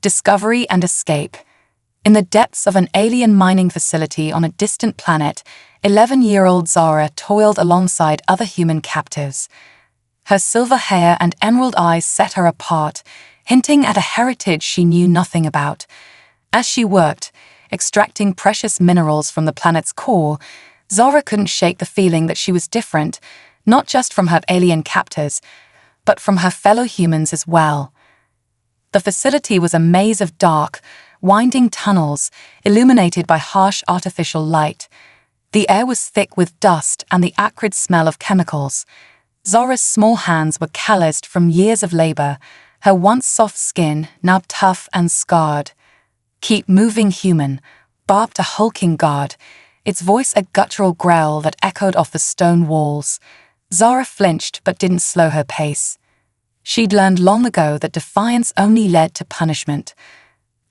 discovery and escape. In the depths of an alien mining facility on a distant planet, 11-year-old Zara toiled alongside other human captives. Her silver hair and emerald eyes set her apart, hinting at a heritage she knew nothing about. As she worked, extracting precious minerals from the planet's core, Zara couldn't shake the feeling that she was different, not just from her alien captors, but from her fellow humans as well. The facility was a maze of dark, winding tunnels illuminated by harsh artificial light. The air was thick with dust and the acrid smell of chemicals. Zara's small hands were calloused from years of labor, her once soft skin now tough and scarred. "Keep moving, human," barked a hulking guard, its voice a guttural growl that echoed off the stone walls. Zara flinched but didn't slow her pace. She'd learned long ago that defiance only led to punishment.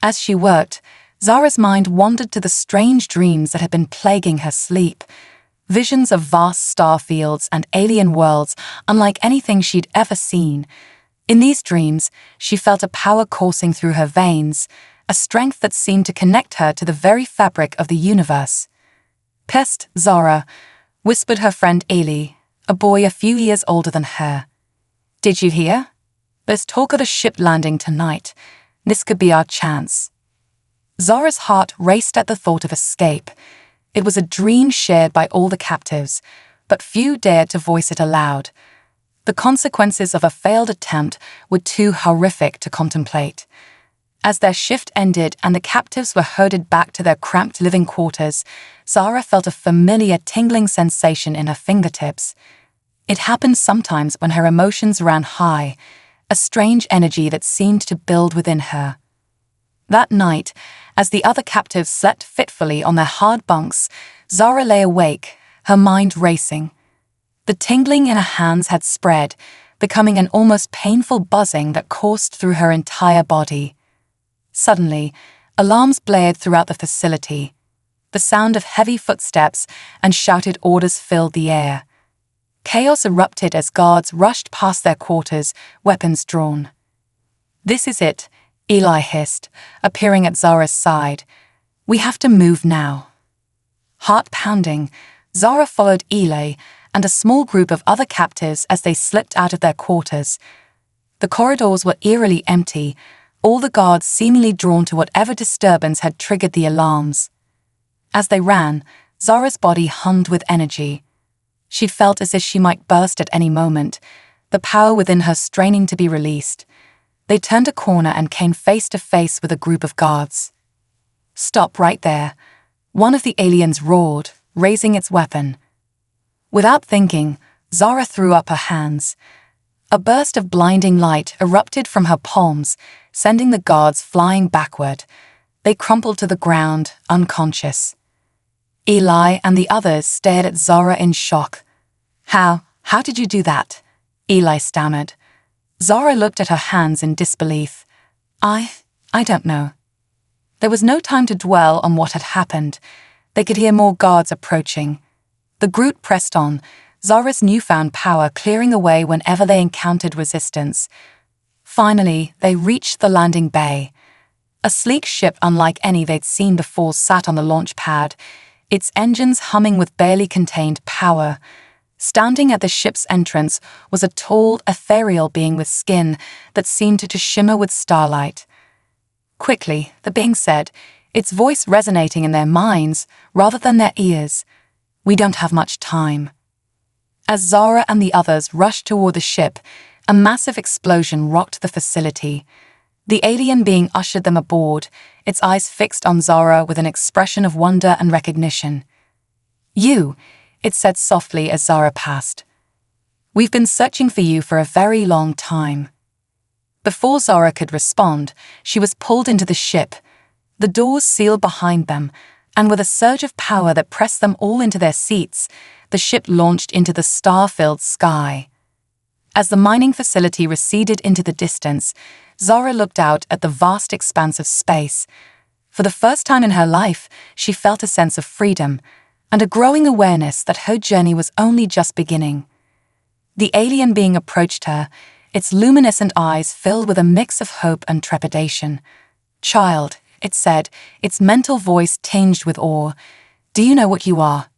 As she worked, Zara's mind wandered to the strange dreams that had been plaguing her sleep. Visions of vast star fields and alien worlds unlike anything she'd ever seen. In these dreams, she felt a power coursing through her veins, a strength that seemed to connect her to the very fabric of the universe. "Pest, Zara," whispered her friend Eli, a boy a few years older than her. "Did you hear? There's talk of a ship landing tonight. This could be our chance." Zara's heart raced at the thought of escape. It was a dream shared by all the captives, but few dared to voice it aloud. The consequences of a failed attempt were too horrific to contemplate. As their shift ended and the captives were herded back to their cramped living quarters, Zara felt a familiar tingling sensation in her fingertips. It happened sometimes when her emotions ran high, a strange energy that seemed to build within her. That night, as the other captives slept fitfully on their hard bunks, Zara lay awake, her mind racing. The tingling in her hands had spread, becoming an almost painful buzzing that coursed through her entire body. Suddenly, alarms blared throughout the facility. The sound of heavy footsteps and shouted orders filled the air. Chaos erupted as guards rushed past their quarters, weapons drawn. "This is it," Eli hissed, appearing at Zara's side. "We have to move now." Heart pounding, Zara followed Eli and a small group of other captives as they slipped out of their quarters. The corridors were eerily empty, all the guards seemingly drawn to whatever disturbance had triggered the alarms. As they ran, Zara's body hummed with energy. She felt as if she might burst at any moment, the power within her straining to be released. They turned a corner and came face to face with a group of guards. "Stop right there," one of the aliens roared, raising its weapon. Without thinking, Zara threw up her hands. A burst of blinding light erupted from her palms, sending the guards flying backward. They crumpled to the ground, unconscious. Eli and the others stared at Zara in shock. How did you do that?" Eli stammered. Zara looked at her hands in disbelief. I don't know." There was no time to dwell on what had happened. They could hear more guards approaching. The group pressed on, Zara's newfound power clearing away whenever they encountered resistance. Finally, they reached the landing bay. A sleek ship unlike any they'd seen before sat on the launch pad, its engines humming with barely contained power. Standing at the ship's entrance was a tall, ethereal being with skin that seemed to shimmer with starlight. Quickly, the being said, its voice resonating in their minds rather than their ears, "We don't have much time." As Zara and the others rushed toward the ship, a massive explosion rocked the facility. The alien being ushered them aboard, its eyes fixed on Zara with an expression of wonder and recognition. "You," it said softly as Zara passed. "We've been searching for you for a very long time." Before Zara could respond, she was pulled into the ship. The doors sealed behind them, and with a surge of power that pressed them all into their seats, the ship launched into the star-filled sky. As the mining facility receded into the distance, Zara looked out at the vast expanse of space. For the first time in her life, she felt a sense of freedom and a growing awareness that her journey was only just beginning. The alien being approached her, its luminescent eyes filled with a mix of hope and trepidation. "Child," it said, its mental voice tinged with awe, "do you know what you are?"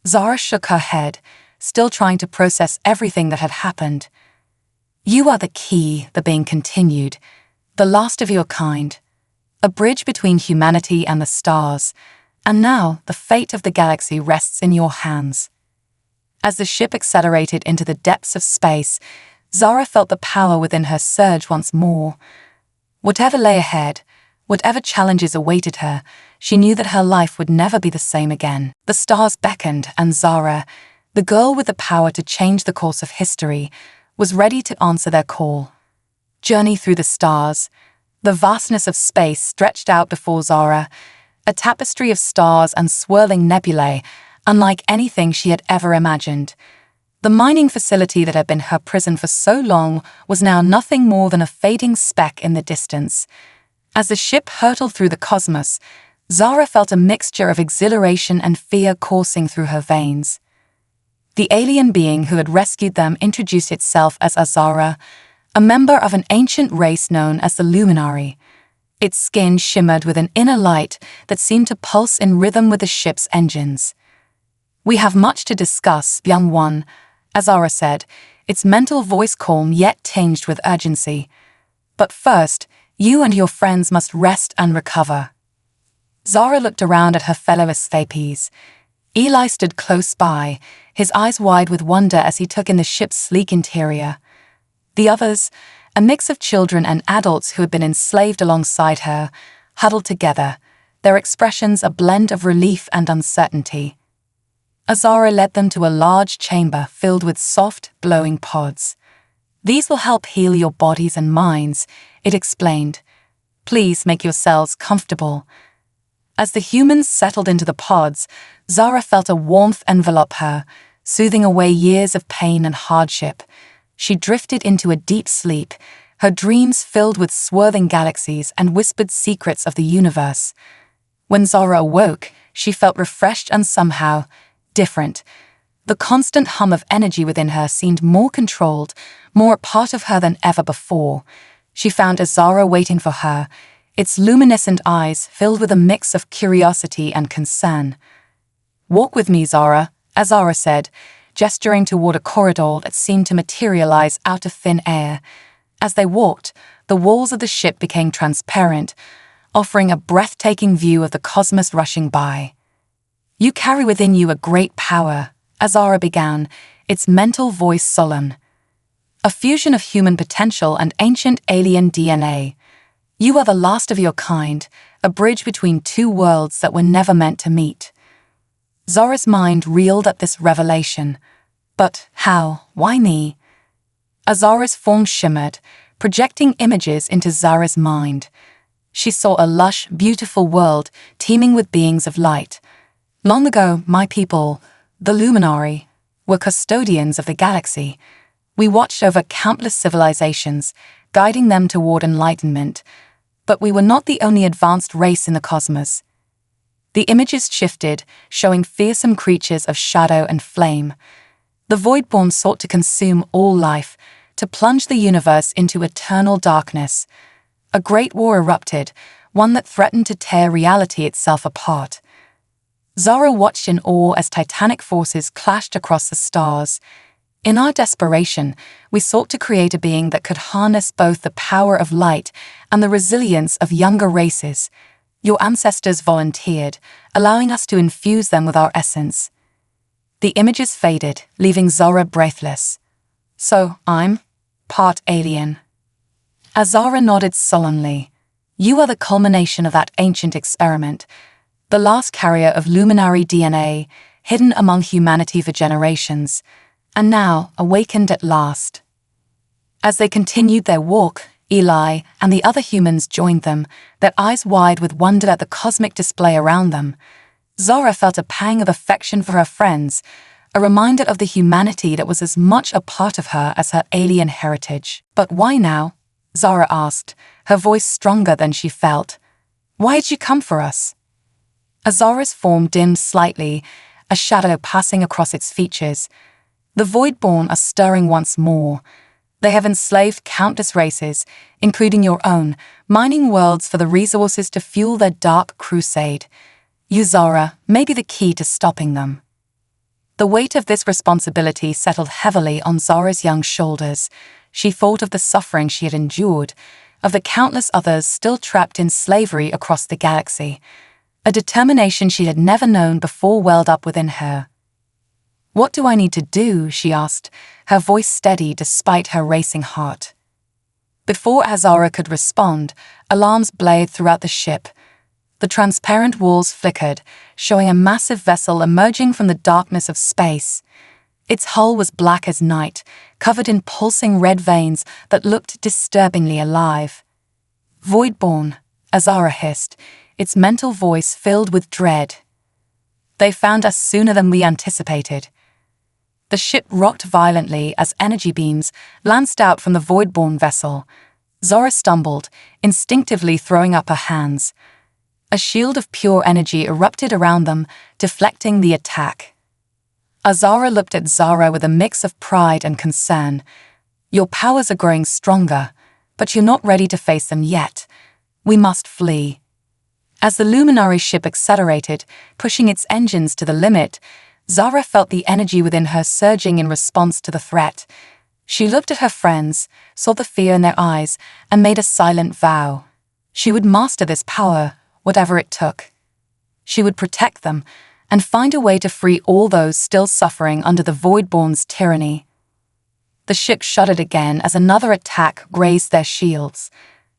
Zara shook her head, still trying to process everything that had happened. "You are the key," the being continued, "the last of your kind, a bridge between humanity and the stars, and now the fate of the galaxy rests in your hands." As the ship accelerated into the depths of space, Zara felt the power within her surge once more. Whatever lay ahead, whatever challenges awaited her, she knew that her life would never be the same again. The stars beckoned, and Zara, the girl with the power to change the course of history, was ready to answer their call. Journey through the stars. The vastness of space stretched out before Zara, a tapestry of stars and swirling nebulae, unlike anything she had ever imagined. The mining facility that had been her prison for so long was now nothing more than a fading speck in the distance. As the ship hurtled through the cosmos, Zara felt a mixture of exhilaration and fear coursing through her veins. The alien being who had rescued them introduced itself as Azara, a member of an ancient race known as the Luminary. Its skin shimmered with an inner light that seemed to pulse in rhythm with the ship's engines. "We have much to discuss, young one," Azara said, its mental voice calm yet tinged with urgency. "But first, you and your friends must rest and recover." Zara looked around at her fellow escapees. Eli stood close by, his eyes wide with wonder as he took in the ship's sleek interior. The others, a mix of children and adults who had been enslaved alongside her, huddled together, their expressions a blend of relief and uncertainty. Azara led them to a large chamber filled with soft, glowing pods. "These will help heal your bodies and minds," it explained. "Please make yourselves comfortable." As the humans settled into the pods, Zara felt a warmth envelop her, soothing away years of pain and hardship. She drifted into a deep sleep, her dreams filled with swirling galaxies and whispered secrets of the universe. When Zara awoke, she felt refreshed and somehow different. The constant hum of energy within her seemed more controlled, more a part of her than ever before. She found Azara waiting for her, its luminescent eyes filled with a mix of curiosity and concern. "Walk with me, Zara," Azara said, gesturing toward a corridor that seemed to materialize out of thin air. As they walked, the walls of the ship became transparent, offering a breathtaking view of the cosmos rushing by. "You carry within you a great power," Azara began, its mental voice solemn. "A fusion of human potential and ancient alien DNA. You are the last of your kind, a bridge between two worlds that were never meant to meet." Zara's mind reeled at this revelation. But how? Why me? Azara's form shimmered, projecting images into Zara's mind. She saw a lush, beautiful world teeming with beings of light. Long ago, my people, the Luminary, were custodians of the galaxy. We watched over countless civilizations, guiding them toward enlightenment. But we were not the only advanced race in the cosmos. The images shifted, showing fearsome creatures of shadow and flame. The Voidborn sought to consume all life, to plunge the universe into eternal darkness. A great war erupted, one that threatened to tear reality itself apart. Zara watched in awe as titanic forces clashed across the stars. In our desperation, we sought to create a being that could harness both the power of light and the resilience of younger races. Your ancestors volunteered, allowing us to infuse them with our essence. The images faded, leaving Zara breathless. "So, I'm part alien." Azara nodded solemnly. "You are the culmination of that ancient experiment, the last carrier of luminary DNA, hidden among humanity for generations, and now awakened at last." As they continued their walk, Eli and the other humans joined them, their eyes wide with wonder at the cosmic display around them. Zara felt a pang of affection for her friends, a reminder of the humanity that was as much a part of her as her alien heritage. "But why now?" Zara asked, her voice stronger than she felt. "Why did you come for us?" Azara's form dimmed slightly, a shadow passing across its features. The Voidborn are stirring once more. They have enslaved countless races, including your own, mining worlds for the resources to fuel their dark crusade. You, Zara, may be the key to stopping them." The weight of this responsibility settled heavily on Zara's young shoulders. She thought of the suffering she had endured, of the countless others still trapped in slavery across the galaxy. A determination she had never known before welled up within her. "What do I need to do?" she asked, her voice steady despite her racing heart. Before Azara could respond, alarms blared throughout the ship. The transparent walls flickered, showing a massive vessel emerging from the darkness of space. Its hull was black as night, covered in pulsing red veins that looked disturbingly alive. "Voidborn," Azara hissed, its mental voice filled with dread. "They found us sooner than we anticipated." The ship rocked violently as energy beams lanced out from the Voidborn vessel. Zara stumbled, instinctively throwing up her hands. A shield of pure energy erupted around them, deflecting the attack. Azara looked at Zara with a mix of pride and concern. "Your powers are growing stronger, but you're not ready to face them yet. We must flee." As the Luminary ship accelerated, pushing its engines to the limit, Zara felt the energy within her surging in response to the threat. She looked at her friends, saw the fear in their eyes, and made a silent vow. She would master this power, whatever it took. She would protect them, and find a way to free all those still suffering under the Voidborn's tyranny. The ship shuddered again as another attack grazed their shields.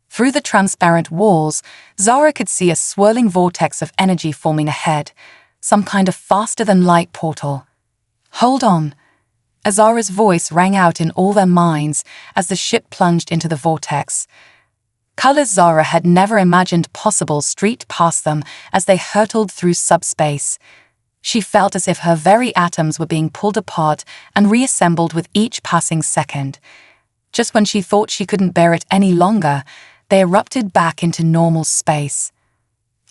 Through the transparent walls, Zara could see a swirling vortex of energy forming ahead, some kind of faster-than-light portal. "Hold on." Azara's voice rang out in all their minds as the ship plunged into the vortex. Colors Zara had never imagined possible streaked past them as they hurtled through subspace. She felt as if her very atoms were being pulled apart and reassembled with each passing second. Just when she thought she couldn't bear it any longer, they erupted back into normal space.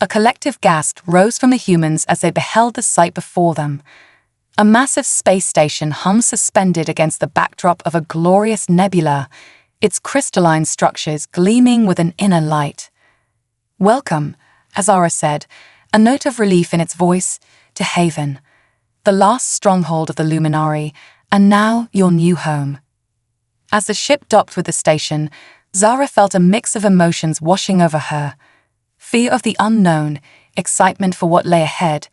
A collective gasp rose from the humans as they beheld the sight before them. A massive space station hung suspended against the backdrop of a glorious nebula, its crystalline structures gleaming with an inner light. "Welcome," Azara said, a note of relief in its voice, "to Haven, the last stronghold of the Luminary, and now your new home." As the ship docked with the station, Zara felt a mix of emotions washing over her. Fear of the unknown, excitement for what lay ahead,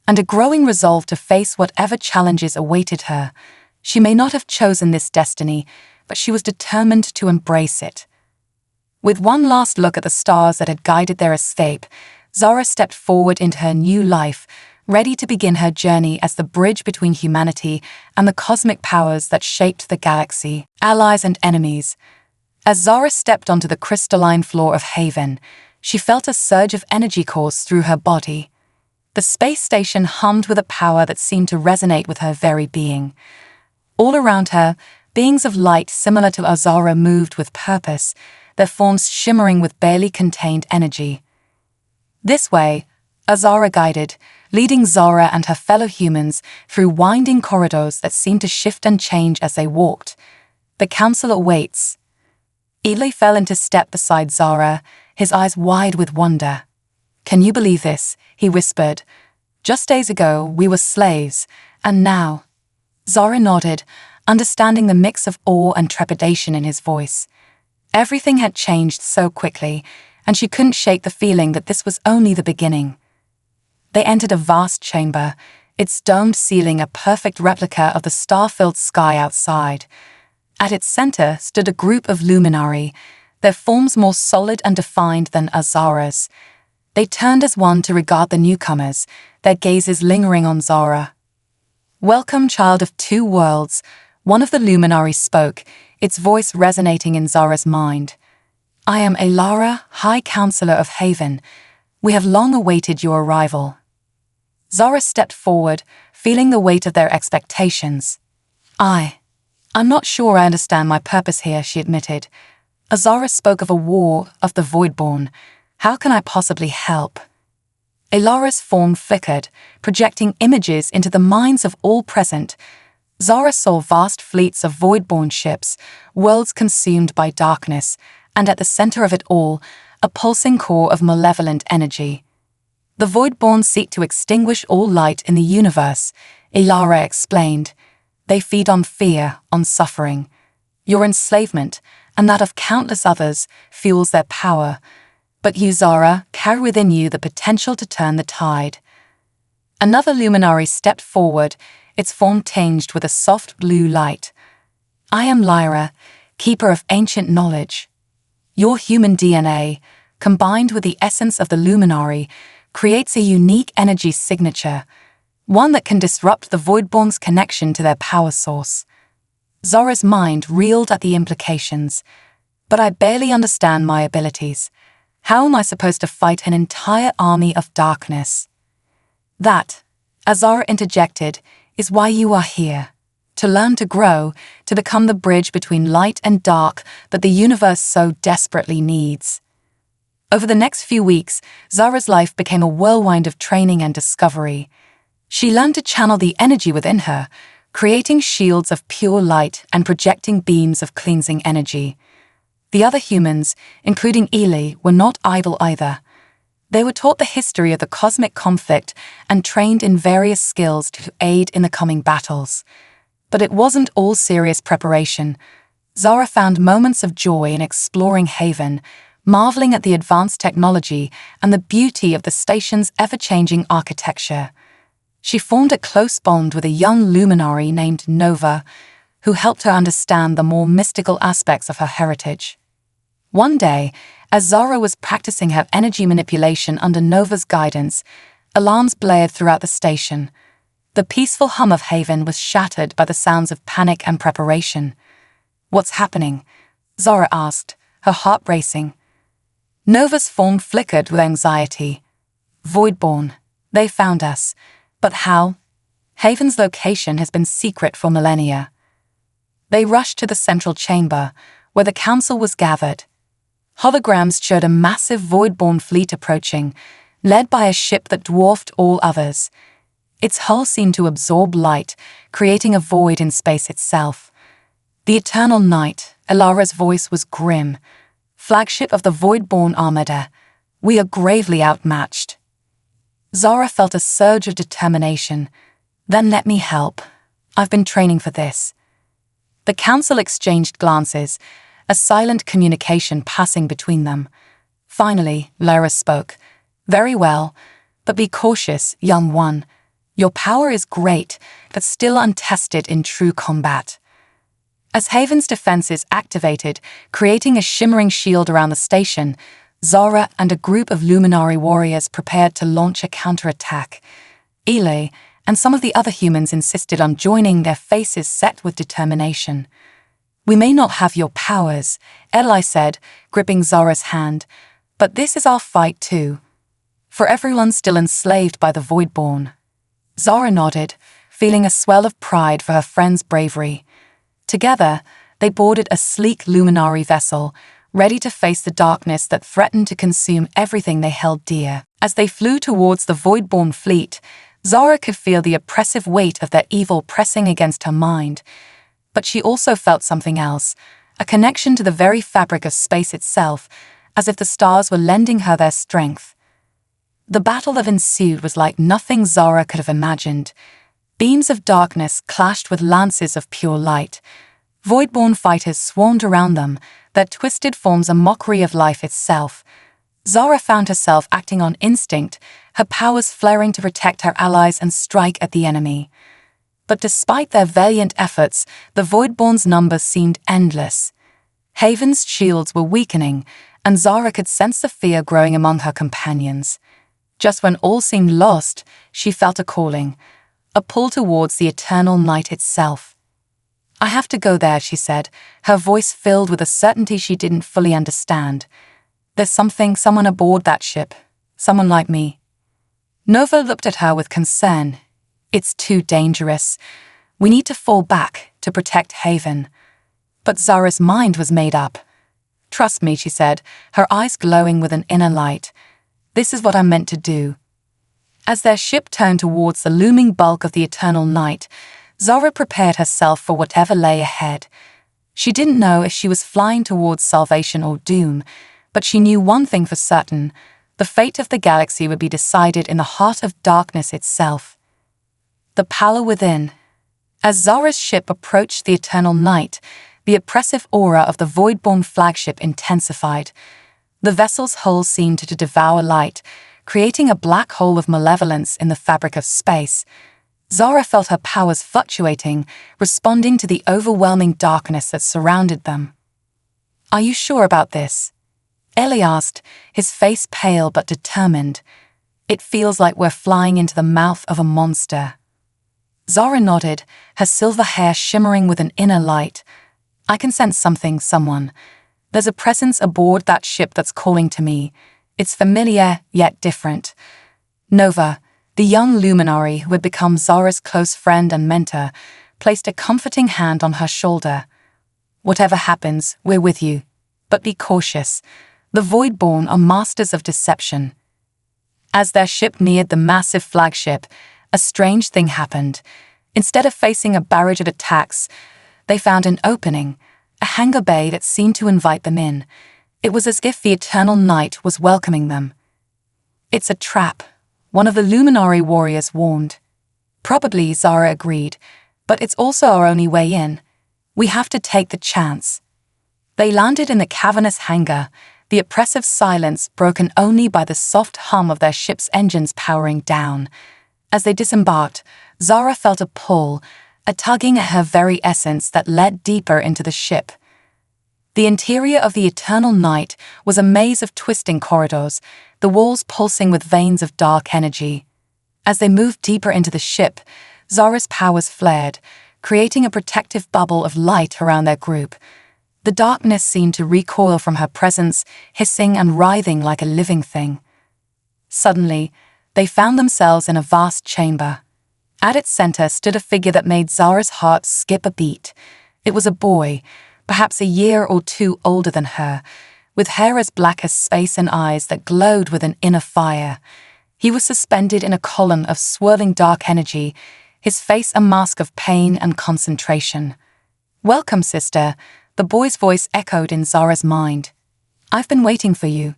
and a growing resolve to face whatever challenges awaited her. She may not have chosen this destiny, but she was determined to embrace it. With one last look at the stars that had guided their escape, Zara stepped forward into her new life, ready to begin her journey as the bridge between humanity and the cosmic powers that shaped the galaxy, allies and enemies. As Zara stepped onto the crystalline floor of Haven, she felt a surge of energy course through her body. The space station hummed with a power that seemed to resonate with her very being. All around her, beings of light similar to Azara moved with purpose, their forms shimmering with barely contained energy. "This way," Azara guided, leading Zara and her fellow humans through winding corridors that seemed to shift and change as they walked. "The council awaits." Eli fell into step beside Zara, his eyes wide with wonder. "Can you believe this?" he whispered. "Just days ago, we were slaves, and now—" Zara nodded, understanding the mix of awe and trepidation in his voice. Everything had changed so quickly, and she couldn't shake the feeling that this was only the beginning. They entered a vast chamber, its domed ceiling a perfect replica of the star-filled sky outside. At its center stood a group of Luminari, their forms more solid and defined than Azara's. They turned as one to regard the newcomers, their gazes lingering on Zara. "Welcome, child of two worlds," one of the Luminari spoke, its voice resonating in Zara's mind. "I am Elara, High Counselor of Haven. We have long awaited your arrival." Zara stepped forward, feeling the weight of their expectations. I'm not sure I understand my purpose here," she admitted. Azara spoke of a war of the Voidborn. "How can I possibly help?" Elara's form flickered, projecting images into the minds of all present. Zara saw vast fleets of void-born ships, worlds consumed by darkness, and at the center of it all, a pulsing core of malevolent energy. The void-born seek to extinguish all light in the universe, Ilara explained. They feed on fear, on suffering. Your enslavement, and that of countless others, fuels their power. But you, Zara, carry within you the potential to turn the tide. Another luminary stepped forward, its form tinged with a soft blue light. I am Lyra, keeper of ancient knowledge. Your human DNA, combined with the essence of the luminary, creates a unique energy signature, one that can disrupt the Voidborn's connection to their power source. Zara's mind reeled at the implications. But I barely understand my abilities. How am I supposed to fight an entire army of darkness? That, as Zara interjected, is why you are here. To learn to grow, to become the bridge between light and dark that the universe so desperately needs. Over the next few weeks, Zara's life became a whirlwind of training and discovery. She learned to channel the energy within her, creating shields of pure light and projecting beams of cleansing energy. The other humans, including Ely, were not idle either. They were taught the history of the cosmic conflict and trained in various skills to aid in the coming battles. But it wasn't all serious preparation. Zara found moments of joy in exploring Haven, marveling at the advanced technology and the beauty of the station's ever-changing architecture. She formed a close bond with a young luminary named Nova, who helped her understand the more mystical aspects of her heritage. One day, as Zara was practicing her energy manipulation under Nova's guidance, alarms blared throughout the station. The peaceful hum of Haven was shattered by the sounds of panic and preparation. "What's happening?" Zara asked, her heart racing. Nova's form flickered with anxiety. "Voidborn. They found us. But how? Haven's location has been secret for millennia." They rushed to the central chamber, where the council was gathered. Holograms showed a massive Voidborn fleet approaching, led by a ship that dwarfed all others. Its hull seemed to absorb light, creating a void in space itself. The Eternal Night, Ilara's voice was grim. "Flagship of the Voidborn Armada, we are gravely outmatched." Zara felt a surge of determination. "Then let me help. I've been training for this." The council exchanged glances, a silent communication passing between them. Finally, Lyra spoke. "Very well, but be cautious, young one. Your power is great, but still untested in true combat." As Haven's defenses activated, creating a shimmering shield around the station, Zara and a group of luminary warriors prepared to launch a counterattack. Ely and some of the other humans insisted on joining, their faces set with determination. "We may not have your powers," Eli said, gripping Zara's hand, "but this is our fight too. For everyone still enslaved by the Voidborn." Zara nodded, feeling a swell of pride for her friend's bravery. Together, they boarded a sleek luminary vessel, ready to face the darkness that threatened to consume everything they held dear. As they flew towards the Voidborn fleet, Zara could feel the oppressive weight of their evil pressing against her mind. But she also felt something else, a connection to the very fabric of space itself, as if the stars were lending her their strength. The battle that ensued was like nothing Zara could have imagined. Beams of darkness clashed with lances of pure light. Voidborn fighters swarmed around them, their twisted forms a mockery of life itself. Zara found herself acting on instinct, her powers flaring to protect her allies and strike at the enemy. But despite their valiant efforts, the Voidborn's numbers seemed endless. Haven's shields were weakening, and Zara could sense the fear growing among her companions. Just when all seemed lost, she felt a calling, a pull towards the Eternal Night itself. "I have to go there," she said, her voice filled with a certainty she didn't fully understand. "There's someone aboard that ship, someone like me." Nova looked at her with concern. "It's too dangerous. We need to fall back to protect Haven." But Zara's mind was made up. "Trust me," she said, her eyes glowing with an inner light. "This is what I'm meant to do." As their ship turned towards the looming bulk of the Eternal Night, Zara prepared herself for whatever lay ahead. She didn't know if she was flying towards salvation or doom, but she knew one thing for certain: the fate of the galaxy would be decided in the heart of darkness itself. The power within. As Zara's ship approached the eternal night, the oppressive aura of the Voidborn flagship intensified. The vessel's hull seemed to devour light, creating a black hole of malevolence in the fabric of space. Zara felt her powers fluctuating, responding to the overwhelming darkness that surrounded them. "Are you sure about this?" Ellie asked, his face pale but determined. "It feels like we're flying into the mouth of a monster." Zara nodded, her silver hair shimmering with an inner light. "I can sense something, someone. There's a presence aboard that ship that's calling to me. It's familiar, yet different." Nova, the young luminary who had become Zara's close friend and mentor, placed a comforting hand on her shoulder. "Whatever happens, we're with you. But be cautious. The Voidborn are masters of deception." As their ship neared the massive flagship, a strange thing happened. Instead of facing a barrage of attacks, they found an opening, a hangar bay that seemed to invite them in. It was as if the eternal night was welcoming them. "It's a trap," one of the Luminary warriors warned. "Probably," Zara agreed, "but it's also our only way in. We have to take the chance." They landed in the cavernous hangar, the oppressive silence broken only by the soft hum of their ship's engines powering down. As they disembarked, Zara felt a pull, a tugging at her very essence that led deeper into the ship. The interior of the eternal night was a maze of twisting corridors, the walls pulsing with veins of dark energy. As they moved deeper into the ship, Zara's powers flared, creating a protective bubble of light around their group. The darkness seemed to recoil from her presence, hissing and writhing like a living thing. Suddenly, they found themselves in a vast chamber. At its center stood a figure that made Zara's heart skip a beat. It was a boy, perhaps a year or two older than her, with hair as black as space and eyes that glowed with an inner fire. He was suspended in a column of swirling dark energy, his face a mask of pain and concentration. "Welcome, sister," the boy's voice echoed in Zara's mind. "I've been waiting for you."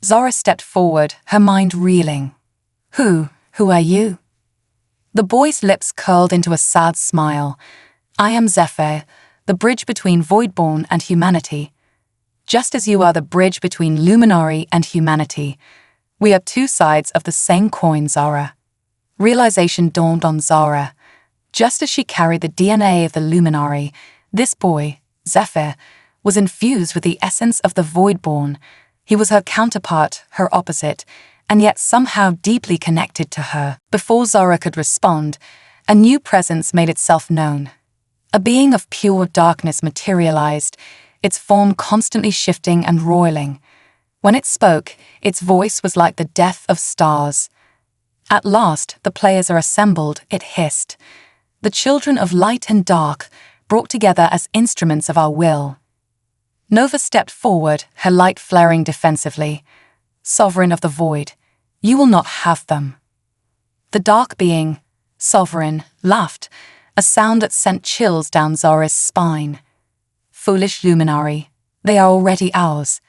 Zara stepped forward, her mind reeling. Who are you?" The boy's lips curled into a sad smile. "I am Zephyr, the bridge between Voidborn and humanity. Just as you are the bridge between Luminary and humanity. We are two sides of the same coin, Zara." Realization dawned on Zara. Just as she carried the DNA of the Luminary, this boy, Zephyr, was infused with the essence of the Voidborn. He was her counterpart, her opposite, and yet somehow deeply connected to her. Before Zara could respond, a new presence made itself known. A being of pure darkness materialized, its form constantly shifting and roiling. When it spoke, its voice was like the death of stars. "At last, the players are assembled," it hissed. "The children of light and dark, brought together as instruments of our will." Nova stepped forward, her light flaring defensively. "Sovereign of the Void, you will not have them." The dark being, Sovereign, laughed, a sound that sent chills down Zara's spine. "Foolish Luminary, they are already ours.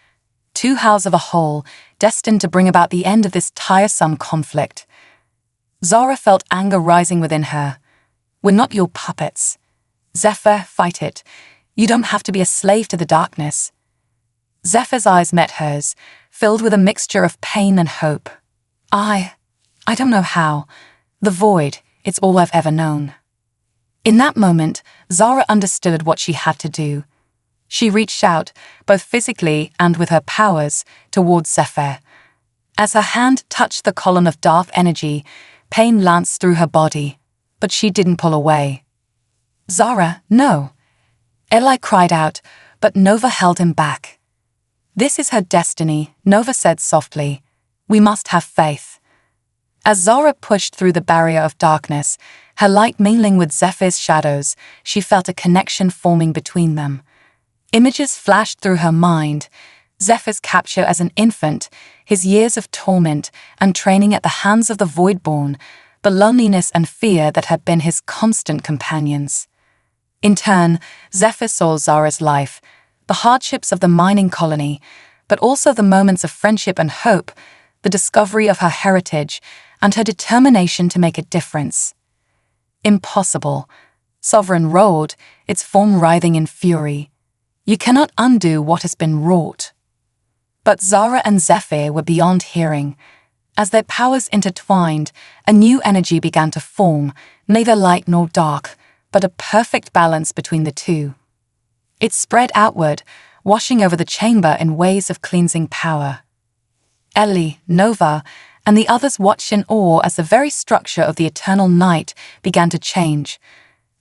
Two halves of a whole, destined to bring about the end of this tiresome conflict." Zara felt anger rising within her. "We're not your puppets. Zephyr, fight it. You don't have to be a slave to the darkness." Zephyr's eyes met hers, filled with a mixture of pain and hope. I don't know how. The Void, it's all I've ever known." In that moment, Zara understood what she had to do. She reached out, both physically and with her powers, towards Zephyr. As her hand touched the column of dark energy, pain lanced through her body, but she didn't pull away. "Zara, no!" Eli cried out, but Nova held him back. "This is her destiny," Nova said softly. "We must have faith." As Zara pushed through the barrier of darkness, her light mingling with Zephyr's shadows, she felt a connection forming between them. Images flashed through her mind. Zephyr's capture as an infant, his years of torment and training at the hands of the Voidborn, the loneliness and fear that had been his constant companions. In turn, Zephyr saw Zara's life, the hardships of the mining colony, but also the moments of friendship and hope, the discovery of her heritage, and her determination to make a difference. Impossible. Sovereign roared, its form writhing in fury. You cannot undo what has been wrought. But Zara and Zephyr were beyond hearing. As their powers intertwined, a new energy began to form, neither light nor dark, but a perfect balance between the two. It spread outward, washing over the chamber in waves of cleansing power. Ellie, Nova, and the others watched in awe as the very structure of the eternal night began to change.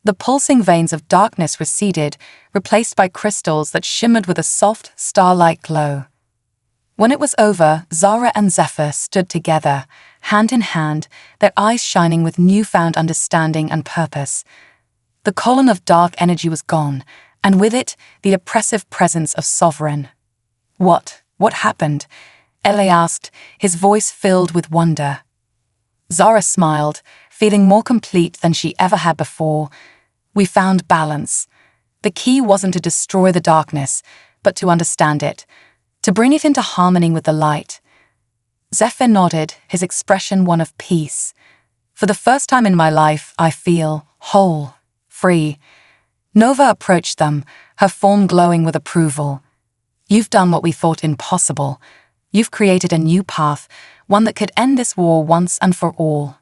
The pulsing veins of darkness receded, replaced by crystals that shimmered with a soft, star-like glow. When it was over, Zara and Zephyr stood together, hand in hand, their eyes shining with newfound understanding and purpose. The column of dark energy was gone, and with it, the oppressive presence of Sovereign. What happened? Ellie asked, his voice filled with wonder. Zara smiled, feeling more complete than she ever had before. We found balance. The key wasn't to destroy the darkness, but to understand it, to bring it into harmony with the light. Zephyr nodded, his expression one of peace. For the first time in my life, I feel whole, free. Nova approached them, her form glowing with approval. You've done what we thought impossible. You've created a new path, one that could end this war once and for all.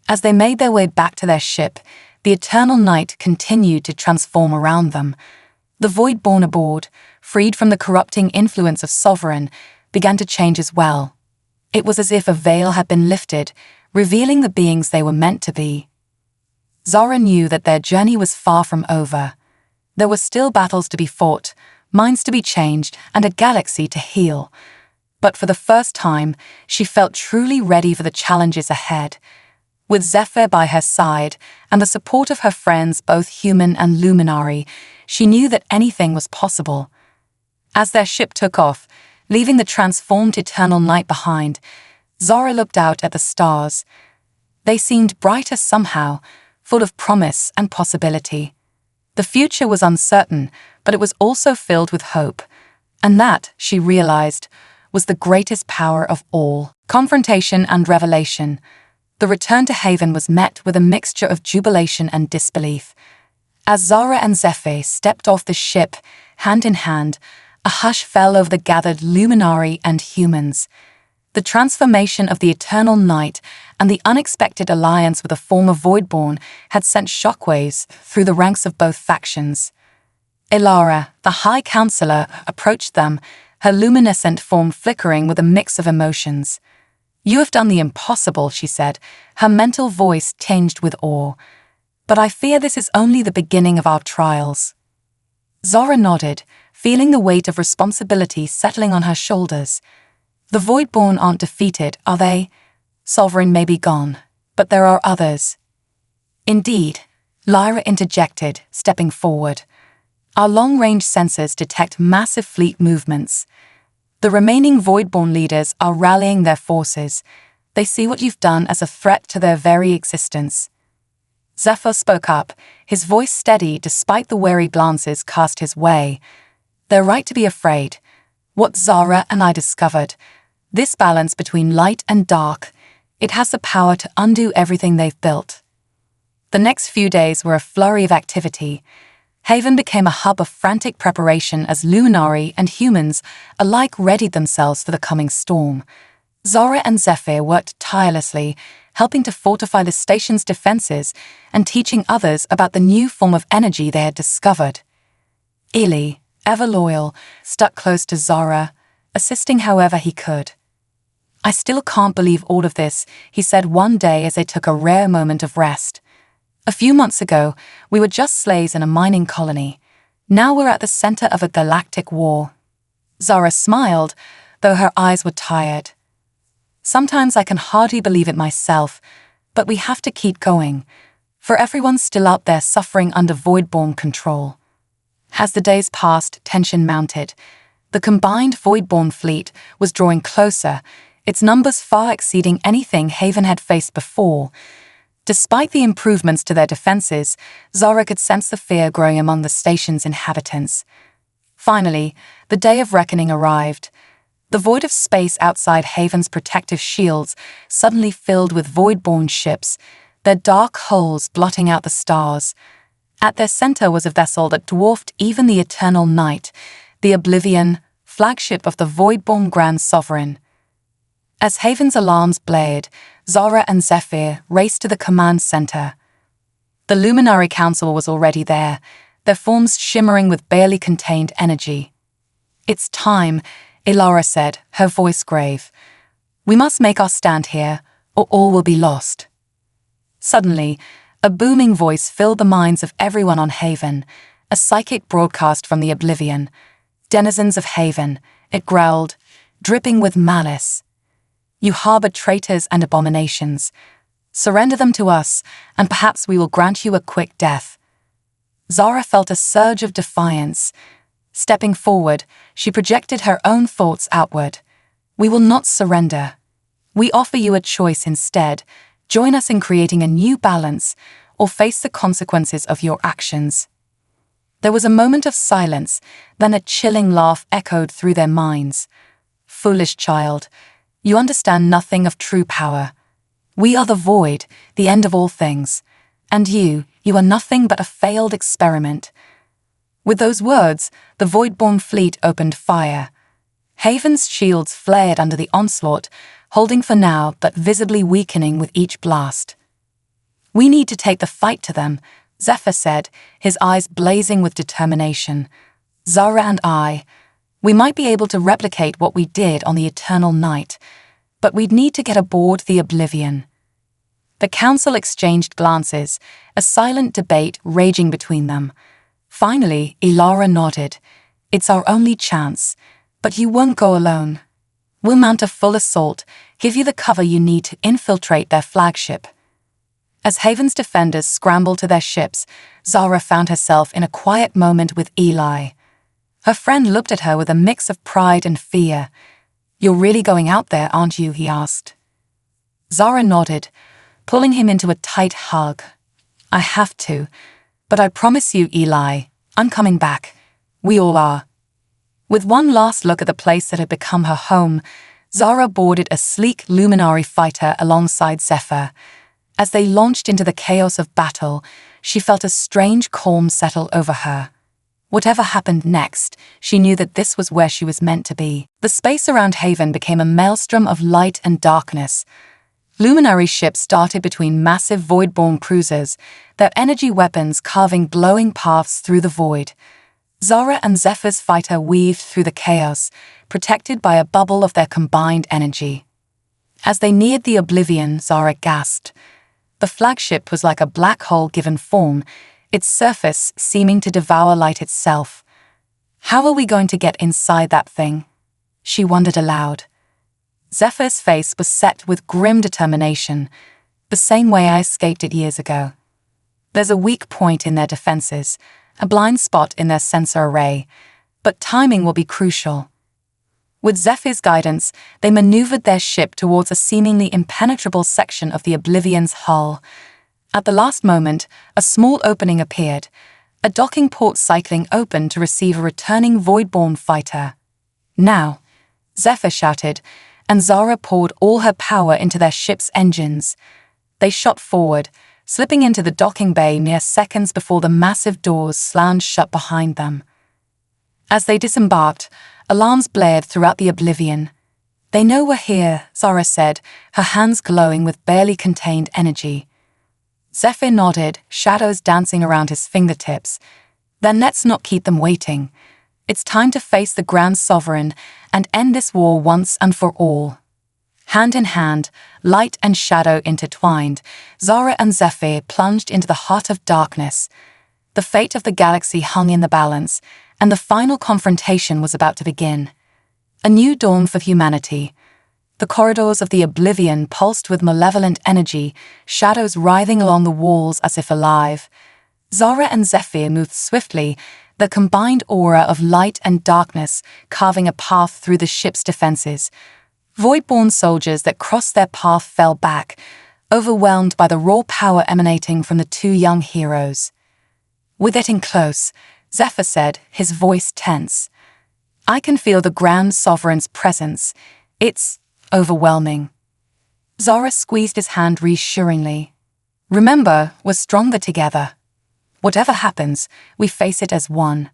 As they made their way back to their ship, the eternal night continued to transform around them. The Voidborn aboard, freed from the corrupting influence of Sovereign, began to change as well. It was as if a veil had been lifted, revealing the beings they were meant to be. Zara knew that their journey was far from over. There were still battles to be fought, minds to be changed, and a galaxy to heal. But for the first time, she felt truly ready for the challenges ahead. With Zephyr by her side, and the support of her friends, both human and luminary, she knew that anything was possible. As their ship took off, leaving the transformed eternal night behind, Zara looked out at the stars. They seemed brighter somehow, full of promise and possibility. The future was uncertain, but it was also filled with hope. And that, she realized, was the greatest power of all. Confrontation and revelation. The return to Haven was met with a mixture of jubilation and disbelief. As Zara and Zephyr stepped off the ship, hand in hand, a hush fell over the gathered luminary and humans. The transformation of the eternal night and the unexpected alliance with a former Voidborn had sent shockwaves through the ranks of both factions. Ilara, the High Counselor, approached them, her luminescent form flickering with a mix of emotions. You have done the impossible, she said, her mental voice tinged with awe. But I fear this is only the beginning of our trials. Zara nodded, feeling the weight of responsibility settling on her shoulders. The Voidborn aren't defeated, are they? Sovereign may be gone, but there are others. Indeed, Lyra interjected, stepping forward. Our long-range sensors detect massive fleet movements. The remaining Voidborn leaders are rallying their forces. They see what you've done as a threat to their very existence. Zephyr spoke up, his voice steady despite the wary glances cast his way. They're right to be afraid. What Zara and I discovered, this balance between light and dark, it has the power to undo everything they've built. The next few days were a flurry of activity. Haven became a hub of frantic preparation as luminary and humans alike readied themselves for the coming storm. Zara and Zephyr worked tirelessly, helping to fortify the station's defenses and teaching others about the new form of energy they had discovered. Ely, ever loyal, stuck close to Zara, assisting however he could. I still can't believe all of this, he said one day as they took a rare moment of rest. A few months ago, we were just slaves in a mining colony. Now we're at the center of a galactic war. Zara smiled, though her eyes were tired. Sometimes I can hardly believe it myself, but we have to keep going, for everyone's still out there suffering under Voidborn control. As the days passed, tension mounted. The combined Voidborn fleet was drawing closer, its numbers far exceeding anything Haven had faced before. Despite the improvements to their defenses, Zara could sense the fear growing among the station's inhabitants. Finally, the day of reckoning arrived. The void of space outside Haven's protective shields suddenly filled with void-born ships, their dark hulls blotting out the stars. At their center was a vessel that dwarfed even the eternal night, the Oblivion, flagship of the void-born Grand Sovereign. As Haven's alarms blared, Zara and Zephyr raced to the command center. The Luminary Council was already there, their forms shimmering with barely contained energy. "It's time," Ilara said, her voice grave. "We must make our stand here, or all will be lost." Suddenly, a booming voice filled the minds of everyone on Haven, a psychic broadcast from the Oblivion. "Denizens of Haven," it growled, dripping with malice. "You harbor traitors and abominations. Surrender them to us, and perhaps we will grant you a quick death." Zara felt a surge of defiance. Stepping forward, she projected her own thoughts outward. "We will not surrender. We offer you a choice instead. Join us in creating a new balance, or face the consequences of your actions." There was a moment of silence, then a chilling laugh echoed through their minds. "Foolish child, you understand nothing of true power. We are the void, the end of all things. And you are nothing but a failed experiment." With those words, the void-born fleet opened fire. Haven's shields flared under the onslaught, holding for now but visibly weakening with each blast. "We need to take the fight to them," Zephyr said, his eyes blazing with determination. "Zara and we might be able to replicate what we did on the Eternal Night, but we'd need to get aboard the Oblivion." The council exchanged glances, a silent debate raging between them. Finally, Ilara nodded. "It's our only chance, but you won't go alone. We'll mount a full assault, give you the cover you need to infiltrate their flagship." As Haven's defenders scrambled to their ships, Zara found herself in a quiet moment with Eli. Her friend looked at her with a mix of pride and fear. "You're really going out there, aren't you?" he asked. Zara nodded, pulling him into a tight hug. "I have to. But I promise you, Eli, I'm coming back. We all are." With one last look at the place that had become her home, Zara boarded a sleek luminary fighter alongside Zephyr. As they launched into the chaos of battle, she felt a strange calm settle over her. Whatever happened next, she knew that this was where she was meant to be. The space around Haven became a maelstrom of light and darkness. Luminary ships darted between massive void-born cruisers, their energy weapons carving glowing paths through the void. Zara and Zephyr's fighter weaved through the chaos, protected by a bubble of their combined energy. As they neared the Oblivion, Zara gasped. The flagship was like a black hole given form, its surface seeming to devour light itself. "How are we going to get inside that thing?" she wondered aloud. Zephyr's face was set with grim determination, the same way I escaped it years ago. "There's a weak point in their defenses, a blind spot in their sensor array, but timing will be crucial." With Zephyr's guidance, they maneuvered their ship towards a seemingly impenetrable section of the Oblivion's hull. At the last moment, a small opening appeared. A docking port cycling opened to receive a returning void-born fighter. "Now," Zephyr shouted, and Zara poured all her power into their ship's engines. They shot forward, slipping into the docking bay mere seconds before the massive doors slammed shut behind them. As they disembarked, alarms blared throughout the Oblivion. "They know we're here," Zara said, her hands glowing with barely contained energy. Zephyr nodded, shadows dancing around his fingertips. "Then let's not keep them waiting. It's time to face the Grand Sovereign and end this war once and for all." Hand in hand, light and shadow intertwined, Zara and Zephyr plunged into the heart of darkness. The fate of the galaxy hung in the balance, and the final confrontation was about to begin. A new dawn for humanity. The corridors of the Oblivion pulsed with malevolent energy, shadows writhing along the walls as if alive. Zara and Zephyr moved swiftly, the combined aura of light and darkness carving a path through the ship's defenses. Void-born soldiers that crossed their path fell back, overwhelmed by the raw power emanating from the two young heroes. "We're getting close," Zephyr said, his voice tense. "I can feel the Grand Sovereign's presence. It's overwhelming." Zara squeezed his hand reassuringly. "Remember, we're stronger together. Whatever happens, we face it as one."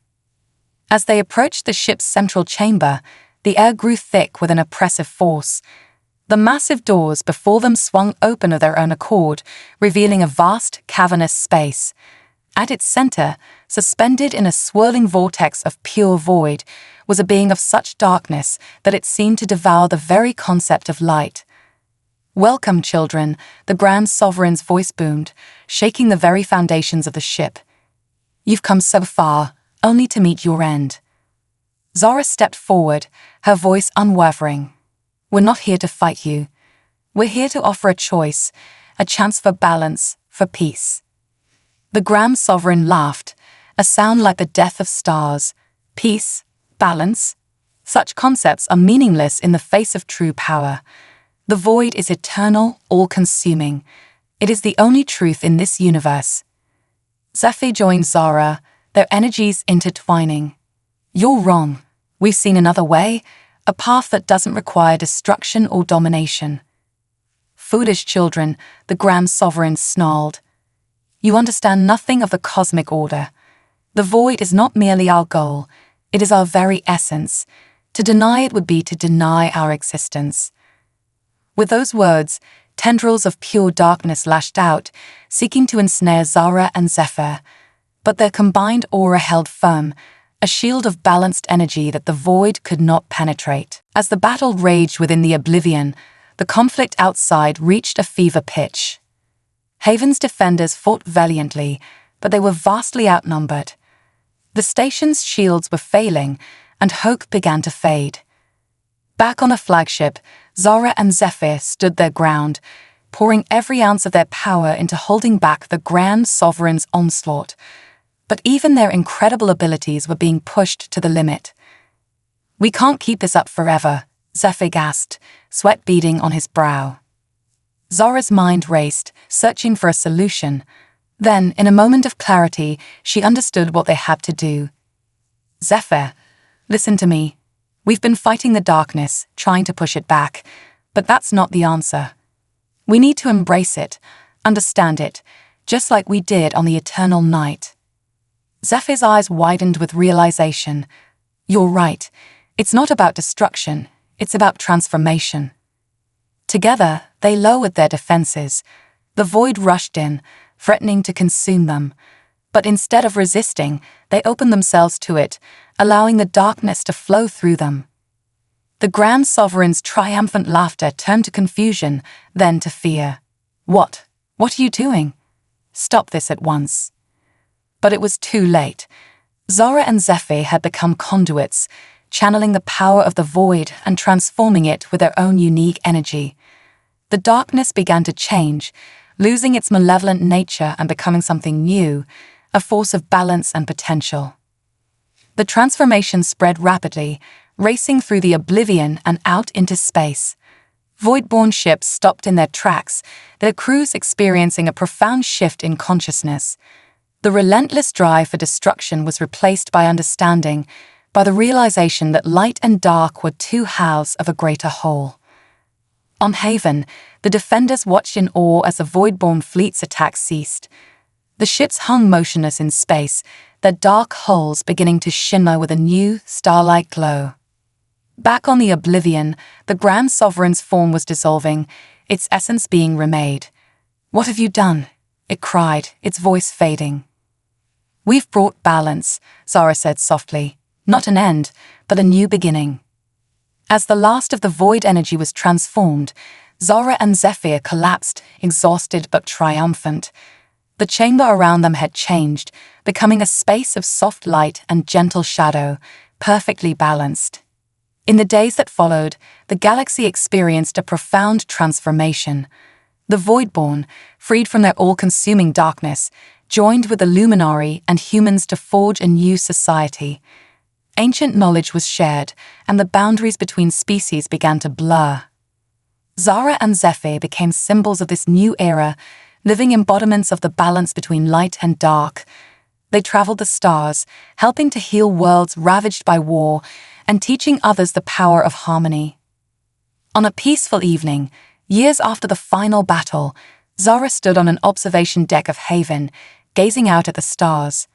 As they approached the ship's central chamber, the air grew thick with an oppressive force. The massive doors before them swung open of their own accord, revealing a vast, cavernous space. At its center, suspended in a swirling vortex of pure void, was a being of such darkness that it seemed to devour the very concept of light. "Welcome, children," the Grand Sovereign's voice boomed, shaking the very foundations of the ship. "You've come so far, only to meet your end." Zara stepped forward, her voice unwavering. "We're not here to fight you. We're here to offer a choice, a chance for balance, for peace." The Grand Sovereign laughed, a sound like the death of stars. Peace, balance. Such concepts are meaningless in the face of true power. The void is eternal, all-consuming. It is the only truth in this universe. Zephyr joined Zara, their energies intertwining. "You're wrong. We've seen another way, a path that doesn't require destruction or domination." "Foolish children," the Grand Sovereign snarled. "You understand nothing of the cosmic order. The void is not merely our goal, it is our very essence. To deny it would be to deny our existence." With those words, tendrils of pure darkness lashed out, seeking to ensnare Zara and Zephyr. But their combined aura held firm, a shield of balanced energy that the void could not penetrate. As the battle raged within the oblivion, the conflict outside reached a fever pitch. Haven's defenders fought valiantly, but they were vastly outnumbered. The station's shields were failing, and hope began to fade. Back on the flagship, Zara and Zephyr stood their ground, pouring every ounce of their power into holding back the Grand Sovereign's onslaught. But even their incredible abilities were being pushed to the limit. "We can't keep this up forever," Zephyr gasped, sweat beading on his brow. Zara's mind raced, searching for a solution. Then, in a moment of clarity, she understood what they had to do. "Zephyr, listen to me. We've been fighting the darkness, trying to push it back, but that's not the answer. We need to embrace it, understand it, just like we did on the eternal night." Zephyr's eyes widened with realization. "You're right. It's not about destruction, it's about transformation." Together, they lowered their defenses. The void rushed in, threatening to consume them. But instead of resisting, they opened themselves to it, allowing the darkness to flow through them. The Grand Sovereign's triumphant laughter turned to confusion, then to fear. What are you doing? Stop this at once." But it was too late. Zara and Zephyr had become conduits, channeling the power of the void and transforming it with their own unique energy. The darkness began to change, losing its malevolent nature and becoming something new, a force of balance and potential. The transformation spread rapidly, racing through the oblivion and out into space. Void-born ships stopped in their tracks, their crews experiencing a profound shift in consciousness. The relentless drive for destruction was replaced by understanding, by the realization that light and dark were two halves of a greater whole. On Haven, the defenders watched in awe as the Void-born fleet's attack ceased. The ships hung motionless in space, their dark hulls beginning to shimmer with a new, starlight glow. Back on the Oblivion, the Grand Sovereign's form was dissolving, its essence being remade. "What have you done?" it cried, its voice fading. "We've brought balance," Zara said softly. "Not an end, but a new beginning." As the last of the void energy was transformed, Zara and Zephyr collapsed, exhausted but triumphant. The chamber around them had changed, becoming a space of soft light and gentle shadow, perfectly balanced. In the days that followed, the galaxy experienced a profound transformation. The Voidborn, freed from their all-consuming darkness, joined with the Luminary and humans to forge a new society. Ancient knowledge was shared, and the boundaries between species began to blur. Zara and Zephyr became symbols of this new era, living embodiments of the balance between light and dark. They traveled the stars, helping to heal worlds ravaged by war and teaching others the power of harmony. On a peaceful evening, years after the final battle, Zara stood on an observation deck of Haven, gazing out at the stars.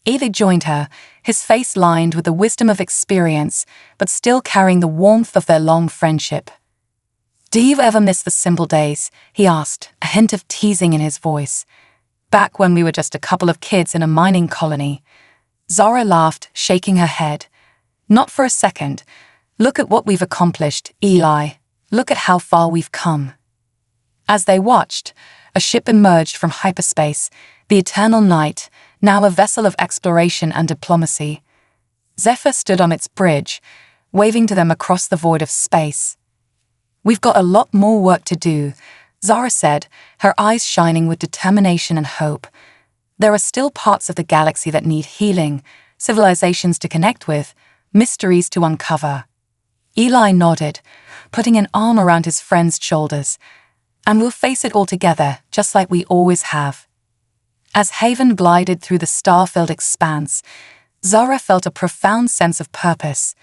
Eli joined her, his face lined with the wisdom of experience, but still carrying the warmth of their long friendship. "Do you ever miss the simple days?" he asked, a hint of teasing in his voice. "Back when we were just a couple of kids in a mining colony." Zara laughed, shaking her head. "Not for a second. Look at what we've accomplished, Eli. Look at how far we've come." As they watched, a ship emerged from hyperspace, the Eternal Night, now a vessel of exploration and diplomacy. Zephyr stood on its bridge, waving to them across the void of space. "We've got a lot more work to do," Zara said, her eyes shining with determination and hope. "There are still parts of the galaxy that need healing, civilizations to connect with, mysteries to uncover." Eli nodded, putting an arm around his friend's shoulders. "And we'll face it all together, just like we always have." As Haven glided through the star-filled expanse, Zara felt a profound sense of purpose.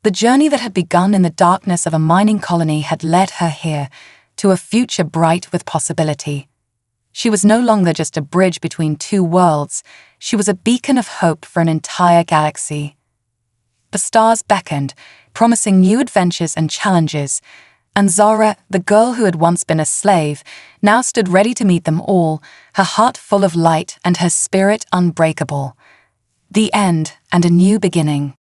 The journey that had begun in the darkness of a mining colony had led her here, to a future bright with possibility. She was no longer just a bridge between two worlds, she was a beacon of hope for an entire galaxy. The stars beckoned, promising new adventures and challenges, and Zara, the girl who had once been a slave, now stood ready to meet them all, her heart full of light and her spirit unbreakable. The end and a new beginning.